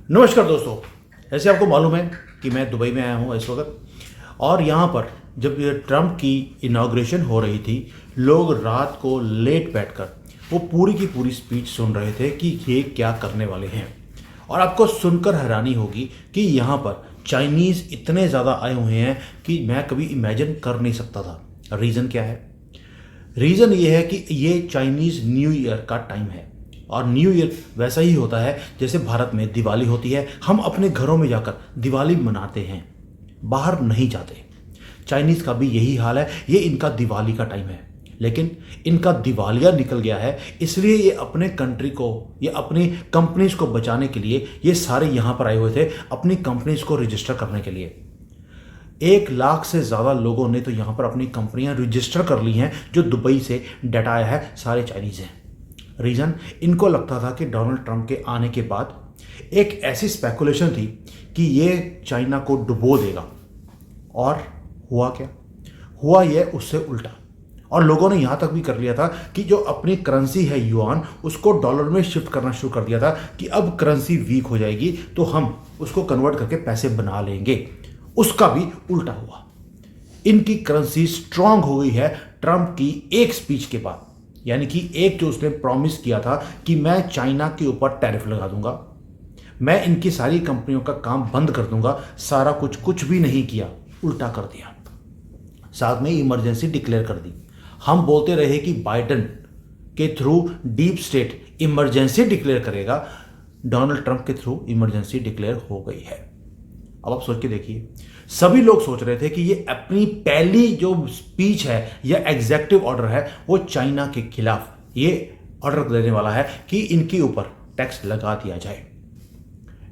नमस्कार दोस्तों। ऐसे आपको मालूम है कि मैं दुबई में आया हूँ इस वक्त, और यहाँ पर जब ये ट्रम्प की इनाग्रेशन हो रही थी, लोग रात को लेट बैठकर वो पूरी की पूरी स्पीच सुन रहे थे कि ये क्या करने वाले हैं। और आपको सुनकर हैरानी होगी कि यहाँ पर चाइनीज़ इतने ज़्यादा आए हुए हैं कि मैं कभी इमेजिन कर नहीं सकता था। रीज़न क्या है? रीज़न ये है कि ये चाइनीज़ न्यू ईयर का टाइम है, और न्यू ईयर वैसा ही होता है जैसे भारत में दिवाली होती है। हम अपने घरों में जाकर दिवाली मनाते हैं, बाहर नहीं जाते। चाइनीज़ का भी यही हाल है, ये इनका दिवाली का टाइम है, लेकिन इनका दिवालिया निकल गया है। इसलिए ये अपने कंट्री को, ये अपनी कंपनीज को बचाने के लिए ये सारे यहाँ पर आए हुए थे, अपनी कंपनीज को रजिस्टर करने के लिए। 1 लाख से ज़्यादा लोगों ने तो यहाँ पर अपनी कंपनियाँ रजिस्टर कर ली हैं। जो दुबई से डाटा आया है, सारे चाइनीज़ हैं। रीज़न, इनको लगता था कि डोनाल्ड ट्रंप के आने के बाद एक ऐसी स्पेकुलेशन थी कि ये चाइना को डुबो देगा, और हुआ क्या? हुआ ये उससे उल्टा। और लोगों ने यहाँ तक भी कर लिया था कि जो अपनी करेंसी है युआन, उसको डॉलर में शिफ्ट करना शुरू कर दिया था कि अब करेंसी वीक हो जाएगी तो हम उसको कन्वर्ट करके पैसे बना लेंगे। उसका भी उल्टा हुआ। इनकी करेंसी स्ट्रांग हो गई है ट्रंप की एक स्पीच के बाद। यानी कि एक जो उसने प्रॉमिस किया था कि मैं चाइना के ऊपर टैरिफ लगा दूंगा, मैं इनकी सारी कंपनियों का काम बंद कर दूंगा, सारा कुछ भी नहीं किया, उल्टा कर दिया। साथ में इमरजेंसी डिक्लेयर कर दी। हम बोलते रहे कि बाइडेन के through deep state emergency declare करेगा, डोनाल्ड ट्रंप के थ्रू इमरजेंसी डिक्लेयर हो गई है। अब आप सोच के देखिए, सभी लोग सोच रहे थे कि ये अपनी पहली जो स्पीच है या एग्जेक्टिव ऑर्डर है वो चाइना के खिलाफ ये ऑर्डर देने वाला है कि इनके ऊपर टैक्स लगा दिया जाए।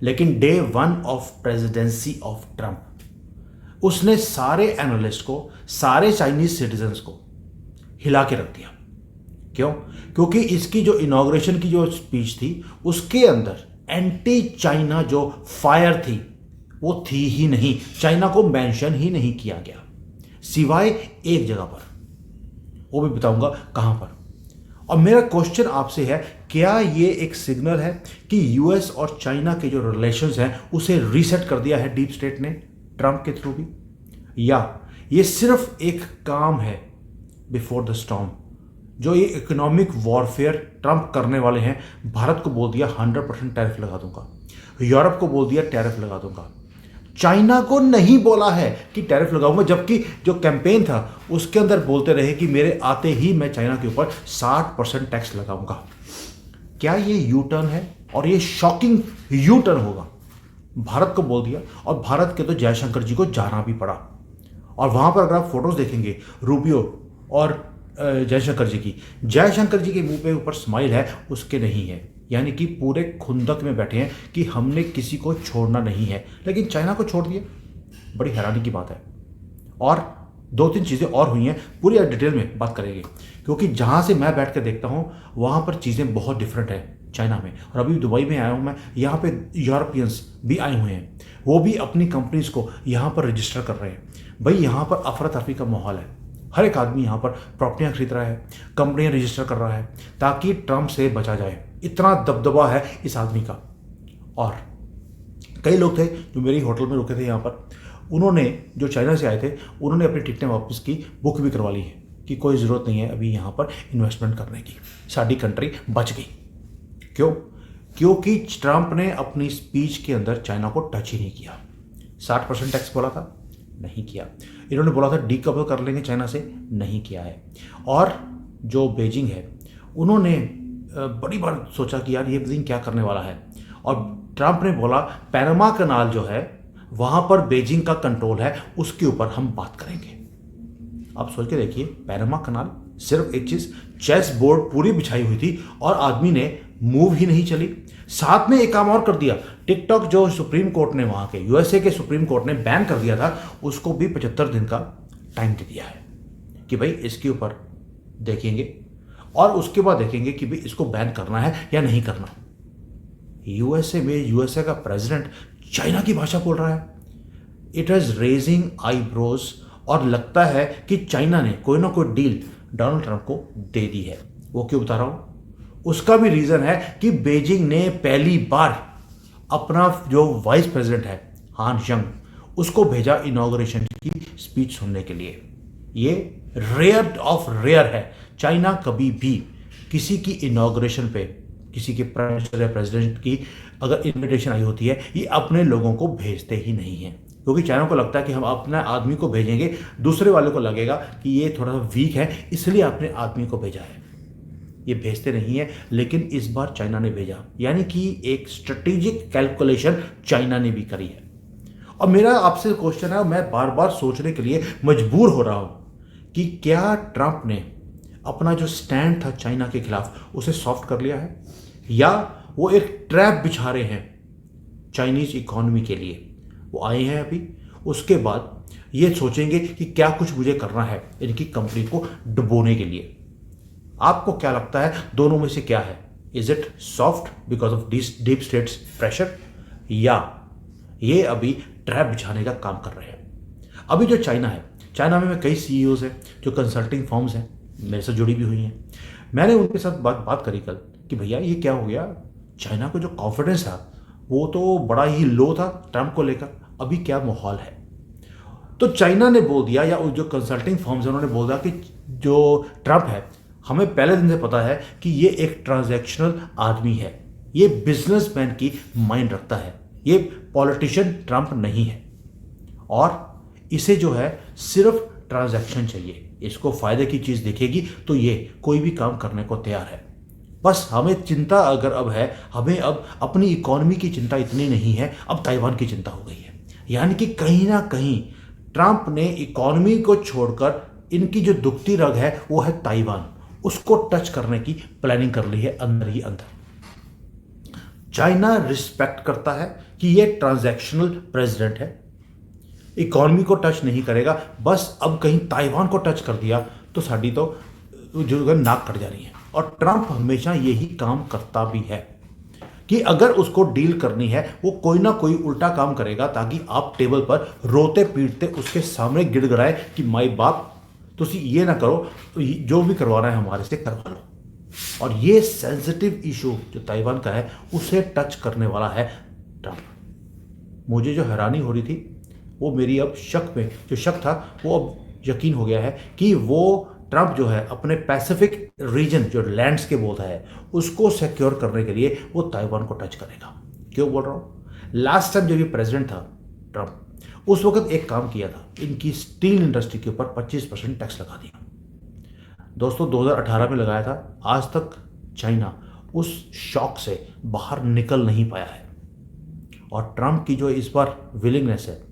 लेकिन day 1 of presidency of Trump उसने सारे एनालिस्ट को, सारे चाइनीज सिटीजन्स को हिला के रख दिया। क्यों? क्योंकि इसकी जो इनॉग्रेशन की जो स्पीच थी उसके अंदर एंटी चाइना जो फायर थी वो थी ही नहीं। चाइना को मेंशन ही नहीं किया गया, सिवाय एक जगह पर, वो भी बताऊंगा कहां पर। और मेरा क्वेश्चन आपसे है, क्या ये एक सिग्नल है कि यूएस और चाइना के जो रिलेशंस हैं उसे रीसेट कर दिया है डीप स्टेट ने ट्रंप के थ्रू भी, या ये सिर्फ एक काम है बिफोर द स्टॉर्म, जो ये इकोनॉमिक वॉरफेयर ट्रंप करने वाले हैं। भारत को बोल दिया 100% टैरिफ लगा दूंगा, यूरोप को बोल दिया टैरिफ लगा दूंगा, चाइना को नहीं बोला है कि टैरिफ लगाऊंगा, जबकि जो कैंपेन था उसके अंदर बोलते रहे कि मेरे आते ही मैं चाइना के ऊपर 60% टैक्स लगाऊंगा। क्या ये यू टर्न है? और ये शॉकिंग यू टर्न होगा। भारत को बोल दिया, और भारत के तो जयशंकर जी को जाना भी पड़ा। और वहां पर अगर आप फोटोज देखेंगे रूबियो और जयशंकर जी की, जयशंकर जी के मुंह पे ऊपर स्माइल है, उसके नहीं है। यानी कि पूरे खुंदक में बैठे हैं कि हमने किसी को छोड़ना नहीं है, लेकिन चाइना को छोड़ दिया। बड़ी हैरानी की बात है। और 2-3 चीज़ें और हुई हैं, पूरी डिटेल में बात करेंगे, क्योंकि जहाँ से मैं बैठ कर देखता हूँ वहाँ पर चीज़ें बहुत डिफरेंट है चाइना में। और अभी दुबई में आया हूँ मैं, यहाँ पे यूरोपियंस भी आए हुए हैं, वो भी अपनी कंपनीज को यहाँ पर रजिस्टर कर रहे हैं। भाई यहाँ पर अफरा तफरी का माहौल है, हर एक आदमी यहाँ पर प्रॉपर्टियाँ खरीद रहा है, कंपनियाँ रजिस्टर कर रहा है, ताकि ट्रंप से बचा जाए। इतना दबदबा है इस आदमी का। और कई लोग थे जो मेरी होटल में रुके थे यहाँ पर, उन्होंने, जो चाइना से आए थे, उन्होंने अपनी टिकटें वापस की, बुक भी करवा ली है कि कोई ज़रूरत नहीं है अभी यहाँ पर इन्वेस्टमेंट करने की, साडी कंट्री बच गई। क्यों? क्योंकि ट्रंप ने अपनी स्पीच के अंदर चाइना को टच ही नहीं किया। 60% टैक्स बोला था, नहीं किया। इन्होंने बोला था डीकपल कर लेंगे चाइना से, नहीं किया है। और जो बीजिंग है, उन्होंने बड़ी बार सोचा कि यार ये बीजिंग क्या करने वाला है, और ट्रंप ने बोला पैनामा कनाल जो है वहाँ पर बीजिंग का कंट्रोल है, उसके ऊपर हम बात करेंगे। आप सोच के देखिए, पैनामा कनाल, सिर्फ एक चीज़, चेस बोर्ड पूरी बिछाई हुई थी और आदमी ने मूव ही नहीं चली। साथ में एक काम और कर दिया, टिकटॉक जो सुप्रीम कोर्ट ने, वहाँ के यूएसए के सुप्रीम कोर्ट ने बैन कर दिया था, उसको भी 75 दिन का टाइम दे दिया है कि भाई इसके ऊपर देखेंगे, और उसके बाद देखेंगे कि भाई इसको बैन करना है या नहीं करना। यूएसए में यूएसए का प्रेसिडेंट चाइना की भाषा बोल रहा है। इट इज रेजिंग आईब्रोज, और लगता है कि चाइना ने कोई ना कोई डील डोनाल्ड ट्रंप को दे दी है। वो क्यों बता रहा हूं? उसका भी रीजन है कि बीजिंग ने पहली बार अपना जो वाइस प्रेसिडेंट है हान जंग उसको भेजा इनॉग्रेशन की स्पीच सुनने के लिए। ये रेयर ऑफ रेयर है, चाइना कभी भी किसी की इनॉग्रेशन पे किसी के प्राइम मिनिस्टर या प्रेसिडेंट की अगर इनविटेशन आई होती है ये अपने लोगों को भेजते ही नहीं है, क्योंकि चाइना को लगता है कि हम अपने आदमी को भेजेंगे, दूसरे वाले को लगेगा कि ये थोड़ा सा वीक है इसलिए अपने आदमी को भेजा है, ये भेजते नहीं है। लेकिन इस बार चाइना ने भेजा, यानी कि एक स्ट्रेटेजिक कैलकुलेशन चाइना ने भी करी है। और मेरा आपसे क्वेश्चन है, मैं बार बार सोचने के लिए मजबूर हो रहा हूं कि क्या ट्रंप ने अपना जो स्टैंड था चाइना के खिलाफ उसे सॉफ्ट कर लिया है, या वो एक ट्रैप बिछा रहे हैं चाइनीज इकोनॉमी के लिए। वो आए हैं अभी, उसके बाद ये सोचेंगे कि क्या कुछ मुझे करना है इनकी कंपनी को डुबोने के लिए। आपको क्या लगता है दोनों में से क्या है? Is it soft because of deep states pressure, या ये अभी ट्रैप बिछाने का काम कर रहे हैं? अभी जो चाइना है, चाइना में कई सीईओज हैं जो कंसल्टिंग फर्म्स हैं मेरे से जुड़ी भी हुई हैं। मैंने उनके साथ बात करी कल कि भैया ये क्या हो गया, चाइना को जो कॉन्फिडेंस था वो तो बड़ा ही लो था ट्रंप को लेकर, अभी क्या माहौल है? तो चाइना ने बोल दिया, या जो कंसल्टिंग फर्म्स हैं उन्होंने बोल दिया कि जो ट्रंप है हमें पहले दिन से पता है कि ये एक ट्रांजैक्शनल आदमी है, ये बिजनेसमैन की माइंड रखता है, ये पॉलिटिशियन ट्रंप नहीं है, और इसे जो है सिर्फ ट्रांजैक्शन चाहिए, इसको फायदे की चीज दिखेगी तो ये कोई भी काम करने को तैयार है। बस हमें चिंता अगर अब है, हमें अब अपनी इकोनॉमी की चिंता इतनी नहीं है, अब ताइवान की चिंता हो गई है। यानी कि कहीं ना कहीं ट्रंप ने इकोनॉमी को छोड़कर इनकी जो दुखती रग है वो है ताइवान, उसको टच करने की प्लानिंग कर ली है अंदर ही अंदर। चाइना रिस्पेक्ट करता है कि ये ट्रांजैक्शनल प्रेसिडेंट है, इकोनॉमी को टच नहीं करेगा, बस अब कहीं ताइवान को टच कर दिया तो साड़ी तो जो नाक कट जा रही है। और ट्रंप हमेशा यही काम करता भी है कि अगर उसको डील करनी है वो कोई ना कोई उल्टा काम करेगा ताकि आप टेबल पर रोते पीटते उसके सामने गिड़गिड़ाए कि माई बाप तुसी ये ना करो, जो भी करवाना है हमारे से करवा लो। और ये सेंसिटिव इशू जो ताइवान का है उसे टच करने वाला है ट्रंप। मुझे जो हैरानी हो रही थी वो मेरी अब शक में जो शक था वो अब यकीन हो गया है कि वो ट्रंप जो है अपने पैसिफिक रीजन जो लैंड्स के बोलता है उसको सिक्योर करने के लिए वो ताइवान को टच करेगा। क्यों बोल रहा हूँ? लास्ट टाइम जब ये प्रेसिडेंट था ट्रंप, उस वक्त एक काम किया था, इनकी स्टील इंडस्ट्री के ऊपर 25% टैक्स लगा दिया। दोस्तों 2018 में लगाया था, आज तक चाइना उस शॉक से बाहर निकल नहीं पाया है। और ट्रंप की जो इस बार विलिंगनेस है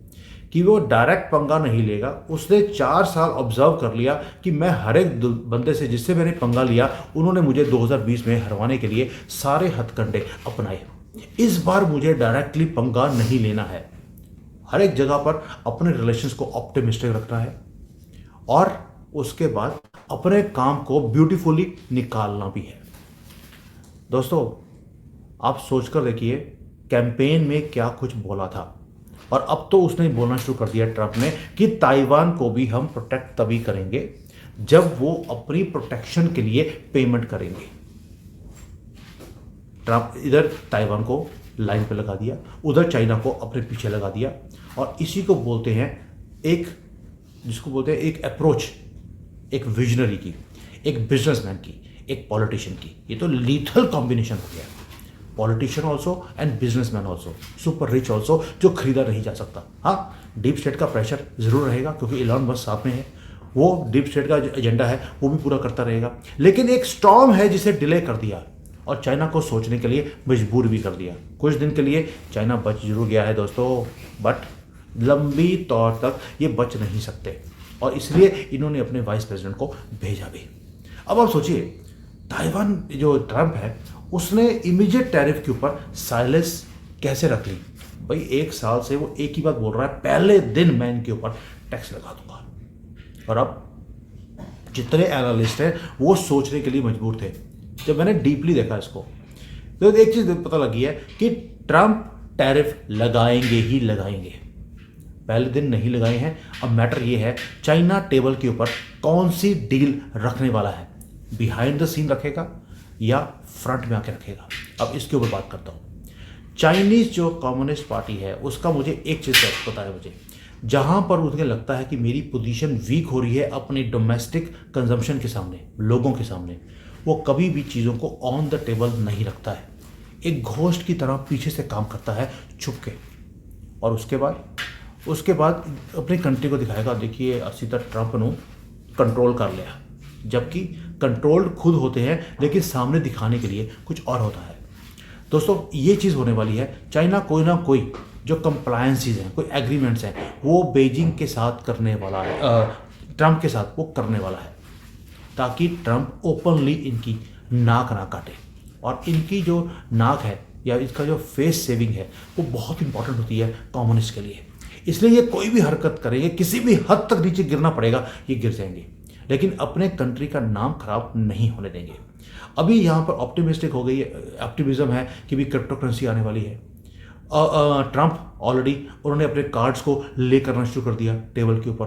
कि वो डायरेक्ट पंगा नहीं लेगा, उसने 4 साल ऑब्जर्व कर लिया कि मैं हर एक बंदे से जिससे मैंने पंगा लिया उन्होंने मुझे 2020 में हरवाने के लिए सारे हथकंडे अपनाए। इस बार मुझे डायरेक्टली पंगा नहीं लेना है, हर एक जगह पर अपने रिलेशंस को ऑप्टिमिस्टिक रखना है और उसके बाद अपने काम को ब्यूटीफुली निकालना भी है। दोस्तों आप सोचकर देखिए कैंपेन में क्या कुछ बोला था, और अब तो उसने बोलना शुरू कर दिया ट्रंप ने कि ताइवान को भी हम प्रोटेक्ट तभी करेंगे जब वो अपनी प्रोटेक्शन के लिए पेमेंट करेंगे। ट्रंप इधर ताइवान को लाइन पे लगा दिया, उधर चाइना को अपने पीछे लगा दिया, और इसी को बोलते हैं एक, जिसको बोलते हैं एक अप्रोच, एक विजनरी की, एक बिजनेसमैन की, एक पॉलिटिशियन की। ये तो लीथल कॉम्बिनेशन हो गया, politician also and businessman also, super rich also, जो खरीदा नहीं जा सकता। हाँ, डीप स्टेट का प्रेशर जरूर रहेगा क्योंकि इलॉन मस्क साथ में है, वो डीप स्टेट का एजेंडा है वो भी पूरा करता रहेगा, लेकिन एक स्टॉर्म है जिसे डिले कर दिया और चाइना को सोचने के लिए मजबूर भी कर दिया। कुछ दिन के लिए चाइना बच जरूर गया है दोस्तों, बट लंबी तौर तक ये बच नहीं सकते, और इसलिए इन्होंने अपने वाइस प्रेसिडेंट को भेजा भी। अब आप सोचिए ताइवान जो ट्रंप है उसने इमीडिएट टैरिफ के ऊपर साइलेंस कैसे रख ली? भाई 1 साल से वो एक ही बात बोल रहा है, पहले दिन मैं इनके ऊपर टैक्स लगा दूंगा। और अब जितने एनालिस्ट हैं वो सोचने के लिए मजबूर थे। जब मैंने डीपली देखा इसको तो एक चीज पता लगी है कि ट्रंप टैरिफ लगाएंगे ही लगाएंगे, पहले दिन नहीं लगाए हैं। अब मैटर ये है चाइना टेबल के ऊपर कौन सी डील रखने वाला है, बिहाइंड द सीन रखेगा या फ्रंट में आके रखेगा। अब इसके ऊपर बात करता हूं। चाइनीज़ जो कम्युनिस्ट पार्टी है उसका मुझे एक चीज़ पता है मुझे, जहाँ पर उन्हें लगता है कि मेरी पोजीशन वीक हो रही है अपनी डोमेस्टिक कंजम्पशन के सामने, लोगों के सामने, वो कभी भी चीज़ों को ऑन द टेबल नहीं रखता है, एक घोस्ट की तरह पीछे से काम करता है छुप के। और उसके बाद अपनी कंट्री को दिखाएगा, देखिए असी तक ट्रंप ने कंट्रोल कर लिया, जबकि कंट्रोल्ड खुद होते हैं लेकिन सामने दिखाने के लिए कुछ और होता है। दोस्तों ये चीज़ होने वाली है, चाइना कोई ना कोई जो कंप्लायंसेस हैं, कोई एग्रीमेंट्स हैं, वो बेजिंग के साथ करने वाला है, ट्रंप के साथ वो करने वाला है, ताकि ट्रंप ओपनली इनकी नाक ना काटे। और इनकी जो नाक है या इसका जो फेस सेविंग है वो बहुत इंपॉर्टेंट होती है कम्युनिस्ट के लिए, इसलिए ये कोई भी हरकत करेंगे, किसी भी हद तक नीचे गिरना पड़ेगा, ये गिर जाएंगे, लेकिन अपने कंट्री का नाम खराब नहीं होने देंगे। अभी यहाँ पर ऑप्टिमिस्टिक हो गई, ऑप्टिमिज्म है कि भी क्रिप्टो करेंसी आने वाली है। ट्रंप ऑलरेडी उन्होंने अपने कार्ड्स को ले करना शुरू कर दिया टेबल के ऊपर।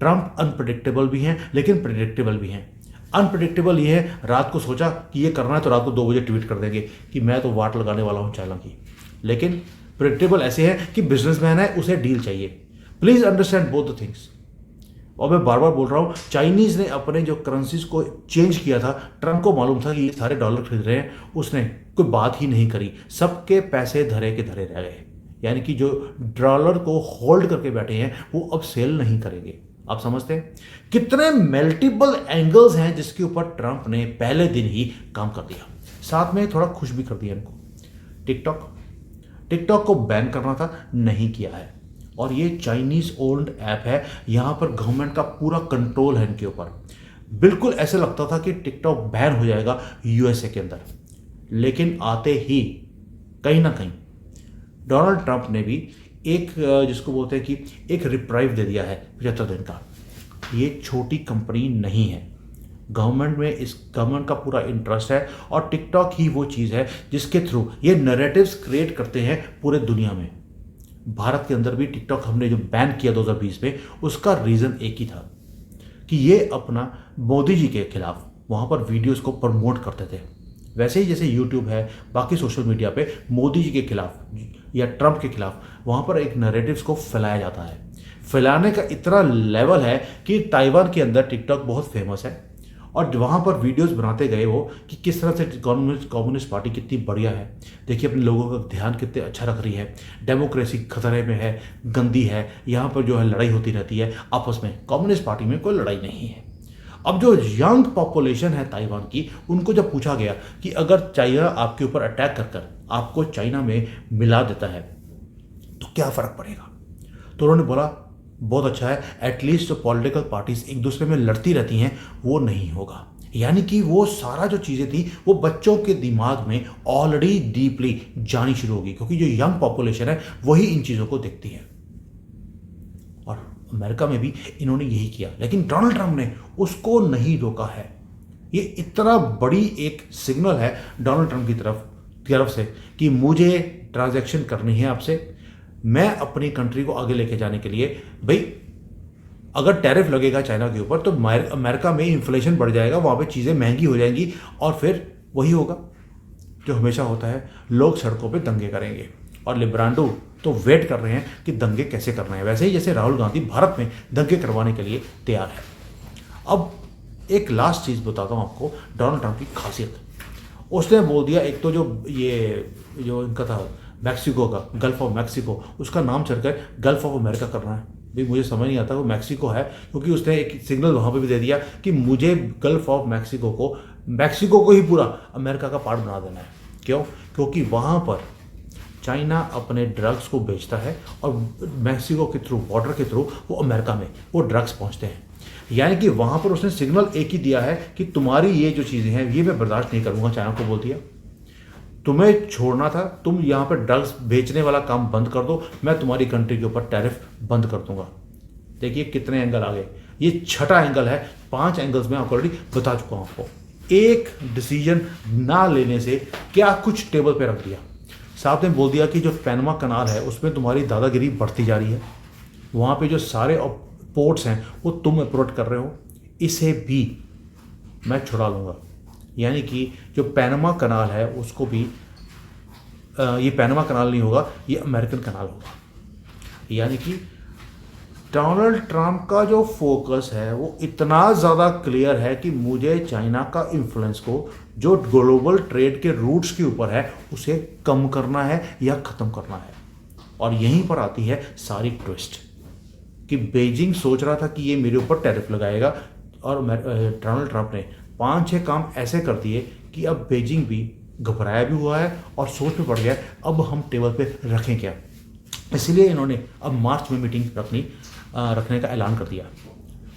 ट्रंप अनप्रडिक्टेबल भी हैं लेकिन प्रिडिक्टेबल भी हैं। अनप्रडिक्टेबल ये है, रात को सोचा कि ये करना है तो रात को 2 बजे ट्वीट कर देंगे कि मैं तो वाट लगाने वाला हूँ चाइना की। लेकिन प्रिडिक्टेबल ऐसे है कि बिजनेसमैन है, उसे डील चाहिए। Please understand both the things. और मैं बार बार बोल रहा हूँ, चाइनीज़ ने अपने जो करेंसीज को चेंज किया था, ट्रंप को मालूम था कि ये सारे डॉलर खरीद रहे हैं, उसने कोई बात ही नहीं करी, सबके पैसे धरे के धरे रह गए। यानी कि जो डॉलर को होल्ड करके बैठे हैं वो अब सेल नहीं करेंगे। आप समझते हैं कितने मल्टीपल एंगल्स हैं जिसके ऊपर ट्रंप ने पहले दिन ही काम कर दिया, साथ में थोड़ा खुश भी कर दिया इनको। टिकटॉक को बैन करना था, नहीं किया है, और ये चाइनीज ओन्ड ऐप है, यहाँ पर गवर्नमेंट का पूरा कंट्रोल है इनके ऊपर। बिल्कुल ऐसे लगता था कि टिकटॉक बैन हो जाएगा यूएसए के अंदर, लेकिन आते ही कहीं ना कहीं डोनाल्ड ट्रंप ने भी एक जिसको बोलते हैं कि एक रिप्राइव दे दिया है 75 दिन का। ये छोटी कंपनी नहीं है, गवर्नमेंट का पूरा इंटरेस्ट है, और टिकटॉक ही वो चीज़ है जिसके थ्रू ये नैरेटिव्स क्रिएट करते हैं पूरे दुनिया में। भारत के अंदर भी टिकटॉक हमने जो बैन किया 2020 में, उसका रीज़न एक ही था कि ये अपना मोदी जी के खिलाफ वहाँ पर वीडियोस को प्रमोट करते थे। वैसे ही जैसे यूट्यूब है, बाकी सोशल मीडिया पे मोदी जी के खिलाफ या ट्रंप के खिलाफ वहाँ पर एक नैरेटिव्स को फैलाया जाता है। फैलाने का इतना लेवल है कि ताइवान के अंदर टिकटॉक बहुत फेमस है, और वहाँ पर वीडियोस बनाते गए वो कि किस तरह से कम्युनिस्ट पार्टी कितनी बढ़िया है, देखिए अपने लोगों का ध्यान कितने अच्छा रख रही है, डेमोक्रेसी खतरे में है, गंदी है, यहाँ पर जो है लड़ाई होती रहती है आपस में। कम्युनिस्ट पार्टी में कोई लड़ाई नहीं है। अब जो यंग पॉपुलेशन है ताइवान की, उनको जब पूछा गया कि अगर चाइना आपके ऊपर अटैक कर आपको चाइना में मिला देता है तो क्या फ़र्क पड़ेगा, तो उन्होंने बोला बहुत अच्छा है, एटलीस्ट जो पॉलिटिकल पार्टीज एक दूसरे में लड़ती रहती हैं वो नहीं होगा। यानी कि वो सारा जो चीज़ें थी वो बच्चों के दिमाग में ऑलरेडी डीपली जानी शुरू होगी, क्योंकि जो यंग पॉपुलेशन है वही इन चीज़ों को देखती है। और अमेरिका में भी इन्होंने यही किया, लेकिन डोनाल्ड ट्रंप ने उसको नहीं रोका है। ये इतना बड़ी एक सिग्नल है डोनाल्ड ट्रंप की तरफ से कि मुझे ट्रांजैक्शन करनी है आपसे, मैं अपनी कंट्री को आगे लेके जाने के लिए, भाई अगर टैरिफ लगेगा चाइना के ऊपर तो अमेरिका में इन्फ्लेशन बढ़ जाएगा, वहाँ पे चीज़ें महंगी हो जाएंगी, और फिर वही होगा जो हमेशा होता है, लोग सड़कों पे दंगे करेंगे, और लिब्रांडो तो वेट कर रहे हैं कि दंगे कैसे करना है। वैसे ही जैसे राहुल गांधी भारत में दंगे करवाने के लिए तैयार है। अब एक लास्ट चीज़ बताता हूँ आपको डोनाल्ड ट्रंप की खासियत। उसने बोल दिया, एक तो जो इनका था मैक्सिको का, गल्फ ऑफ मैक्सिको, उसका नाम चढ़कर गल्फ ऑफ अमेरिका करना है। भाई मुझे समझ नहीं आता वो मैक्सिको है, क्योंकि उसने एक सिग्नल वहाँ पे भी दे दिया कि मुझे गल्फ ऑफ मैक्सिको को ही पूरा अमेरिका का पार्ट बना देना है। क्यों? क्योंकि वहाँ पर चाइना अपने ड्रग्स को बेचता है, और मैक्सिको के थ्रू, बॉर्डर के थ्रू वो अमेरिका में वो ड्रग्स पहुँचते हैं। यानी कि वहाँ पर उसने सिग्नल एक ही दिया है कि तुम्हारी ये जो चीज़ें हैं ये मैं बर्दाश्त नहीं करूँगा। चाइना को बोल दिया तुम्हें छोड़ना था, तुम यहाँ पर ड्रग्स बेचने वाला काम बंद कर दो, मैं तुम्हारी कंट्री के ऊपर टैरिफ बंद कर दूंगा। देखिए कितने एंगल आ गए, ये छठा एंगल है। 5 एंगल्स में ऑलरेडी बता चुका हूँ आपको। एक डिसीजन ना लेने से क्या कुछ टेबल पे रख दिया। साथ में बोल दिया कि जो पैनमा कनाल है उसमें तुम्हारी दादागिरी बढ़ती जा रही है, वहाँ पे जो सारे पोर्ट्स हैं वो तुम अप्रोच कर रहे हो, इसे भी मैं छुड़ा लूँगा। यानी कि जो पैनमा कनाल है उसको भी ये पैनामा कनाल नहीं होगा, ये अमेरिकन कनाल होगा। यानी कि डोनाल्ड ट्रंप का जो फोकस है वो इतना ज़्यादा क्लियर है कि मुझे चाइना का इन्फ्लुएंस को जो ग्लोबल ट्रेड के रूट्स के ऊपर है उसे कम करना है या ख़त्म करना है। और यहीं पर आती है सारी ट्विस्ट कि बीजिंग सोच रहा था कि ये मेरे ऊपर टैरिफ लगाएगा, और डोनाल्ड ट्रंप ने 5-6 काम ऐसे कर दिए कि अब बीजिंग भी घबराया भी हुआ है और सोच में पड़ गया अब हम टेबल पे रखें क्या। इसलिए इन्होंने अब मार्च में मीटिंग रखने का ऐलान कर दिया।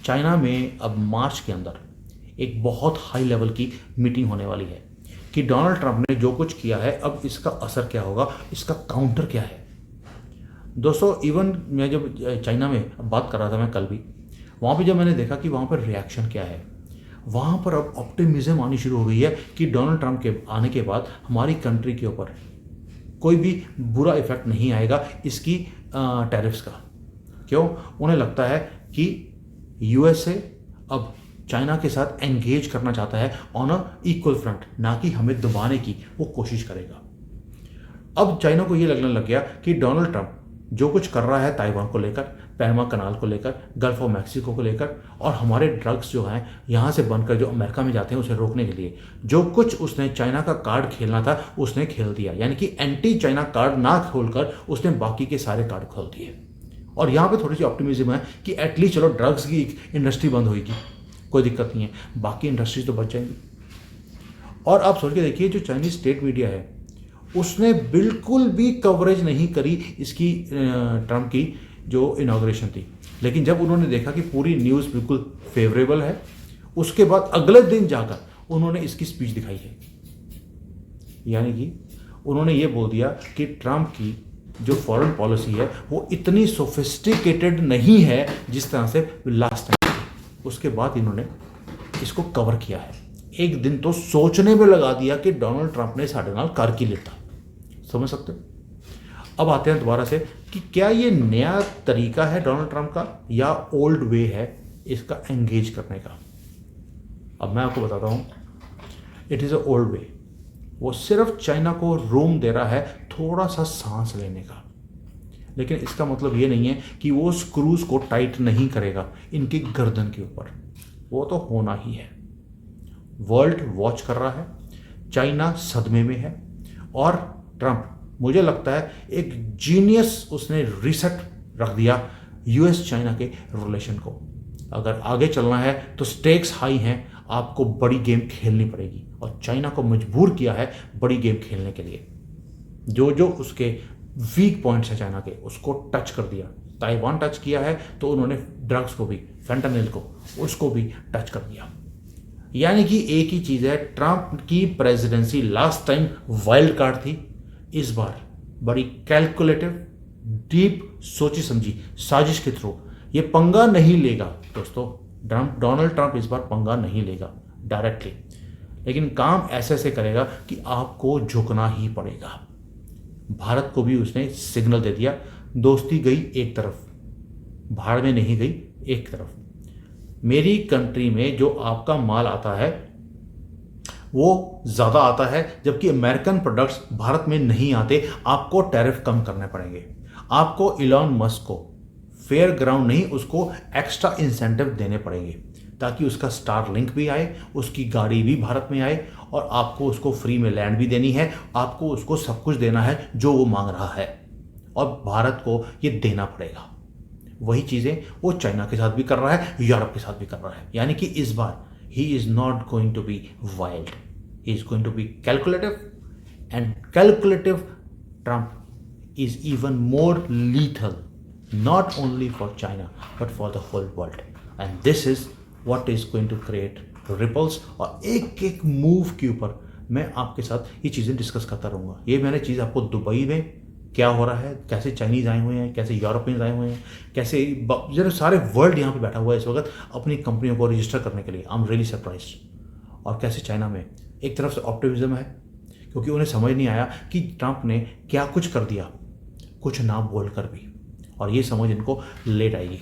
चाइना में अब मार्च के अंदर एक बहुत हाई लेवल की मीटिंग होने वाली है कि डोनाल्ड ट्रंप ने जो कुछ किया है अब इसका असर क्या होगा, इसका काउंटर क्या है। दोस्तों इवन मैं जब चाइना में बात कर रहा था मैं कल भी, वहाँ पे जब मैंने देखा कि वहाँ पर रिएक्शन क्या है, वहाँ पर अब ऑप्टिमिज्म आनी शुरू हो गई है कि डोनाल्ड ट्रंप के आने के बाद हमारी कंट्री के ऊपर कोई भी बुरा इफेक्ट नहीं आएगा इसकी टैरिफ्स का। क्यों? उन्हें लगता है कि यूएसए अब चाइना के साथ एंगेज करना चाहता है ऑन अ इक्वल फ्रंट, ना कि हमें दबाने की वो कोशिश करेगा। अब चाइना को ये लगने लग गया कि डोनाल्ड ट्रंप जो कुछ कर रहा है ताइवान को लेकर, पैनामा कनाल को लेकर, गल्फ ऑफ मैक्सिको को लेकर, और हमारे ड्रग्स जो हैं यहाँ से बनकर जो अमेरिका में जाते हैं उसे रोकने के लिए जो कुछ उसने चाइना का कार्ड खेलना था उसने खेल दिया। यानी कि एंटी चाइना कार्ड ना खोलकर उसने बाकी के सारे कार्ड खोल दिए। और यहाँ पे थोड़ी सी ऑप्टिमिज्म है कि एटलीस्ट चलो ड्रग्स की इंडस्ट्री बंद होगी, कोई दिक्कत नहीं है, बाकी इंडस्ट्रीज तो बच जाएंगी। और आप सोच के देखिए जो चाइनीज स्टेट मीडिया है उसने बिल्कुल भी कवरेज नहीं करी इसकी ट्रंप की जो इनॉग्रेशन थी, लेकिन जब उन्होंने देखा कि पूरी न्यूज़ बिल्कुल फेवरेबल है उसके बाद अगले दिन जाकर उन्होंने इसकी स्पीच दिखाई है। यानी कि उन्होंने ये बोल दिया कि ट्रंप की जो फॉरेन पॉलिसी है वो इतनी सोफिस्टिकेटेड नहीं है जिस तरह से लास्ट टाइम थी। उसके बाद इन्होंने इसको कवर किया है। एक दिन तो सोचने में लगा दिया कि डोनाल्ड ट्रंप ने साढ़े नाल कर की लेता, समझ सकते हो। अब आते हैं दोबारा से कि क्या ये नया तरीका है डोनाल्ड ट्रंप का या ओल्ड वे है इसका एंगेज करने का। अब मैं आपको बताता हूँ, इट इज़ अ ओल्ड वे। वो सिर्फ चाइना को रूम दे रहा है थोड़ा सा सांस लेने का, लेकिन इसका मतलब ये नहीं है कि वो स्क्रूज को टाइट नहीं करेगा इनकी गर्दन के ऊपर, वो तो होना ही है। वर्ल्ड वॉच कर रहा है, चाइना सदमे में है, और ट्रंप मुझे लगता है एक जीनियस उसने रीसेट रख दिया यूएस चाइना के रिलेशन को। अगर आगे चलना है तो स्टेक्स हाई हैं, आपको बड़ी गेम खेलनी पड़ेगी, और चाइना को मजबूर किया है बड़ी गेम खेलने के लिए। जो जो उसके वीक पॉइंट्स है चाइना के उसको टच कर दिया। ताइवान टच किया है तो उन्होंने ड्रग्स को भी, फेंटानिल को, उसको भी टच कर दिया। यानी कि एक ही चीज़ है, ट्रंप की presidency last time wild card थी, इस बार बड़ी कैलकुलेटिव, डीप सोची समझी साजिश के थ्रू ये पंगा नहीं लेगा। दोस्तों डोनाल्ड ट्रंप इस बार पंगा नहीं लेगा डायरेक्टली, लेकिन काम ऐसे ऐसे करेगा कि आपको झुकना ही पड़ेगा। भारत को भी उसने सिग्नल दे दिया, दोस्ती गई एक तरफ, भाड़ में नहीं गई एक तरफ। मेरी कंट्री में जो आपका माल आता है वो ज़्यादा आता है, जबकि अमेरिकन प्रोडक्ट्स भारत में नहीं आते, आपको टैरिफ कम करने पड़ेंगे। आपको इलॉन मस्क को फेयर ग्राउंड नहीं, उसको एक्स्ट्रा इंसेंटिव देने पड़ेंगे ताकि उसका स्टार लिंक भी आए, उसकी गाड़ी भी भारत में आए, और आपको उसको फ्री में लैंड भी देनी है, आपको उसको सब कुछ देना है जो वो मांग रहा है, और भारत को ये देना पड़ेगा। वही चीज़ें वो चाइना के साथ भी कर रहा है, यूरोप के साथ भी कर रहा है। यानी कि इस बार he is not going to be wild, he is going to be calculative, and calculative Trump is even more lethal, not only for China but for the whole world, and this is what is going to create ripples। और एक एक move के ऊपर मैं आपके साथ ये चीज़ें डिस्कस करता रहूँगा। ये मैंने चीज़ आपको दुबई में क्या हो रहा है, कैसे चाइनीज़ आए हुए हैं, कैसे यूरोपियंस आए हुए हैं, कैसे जरा सारे वर्ल्ड यहाँ पे बैठा हुआ है इस वक्त अपनी कंपनियों को रजिस्टर करने के लिए। I am really surprised. और कैसे चाइना में एक तरफ से ऑप्टिमिज्म है क्योंकि उन्हें समझ नहीं आया कि ट्रंप ने क्या कुछ कर दिया, कुछ ना बोल कर भी, और ये समझ इनको लेट आएगी।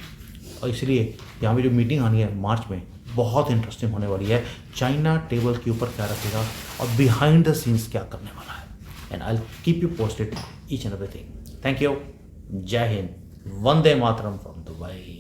और इसलिए यहाँ पे जो मीटिंग आनी है मार्च में बहुत इंटरेस्टिंग होने वाली है। चाइना टेबल के ऊपर क्या रखेगा और बिहाइंड द सीन्स क्या करने वाला है। and I'll keep you posted each and everything. Thank you. Jai Hind. Vande Mataram from Dubai.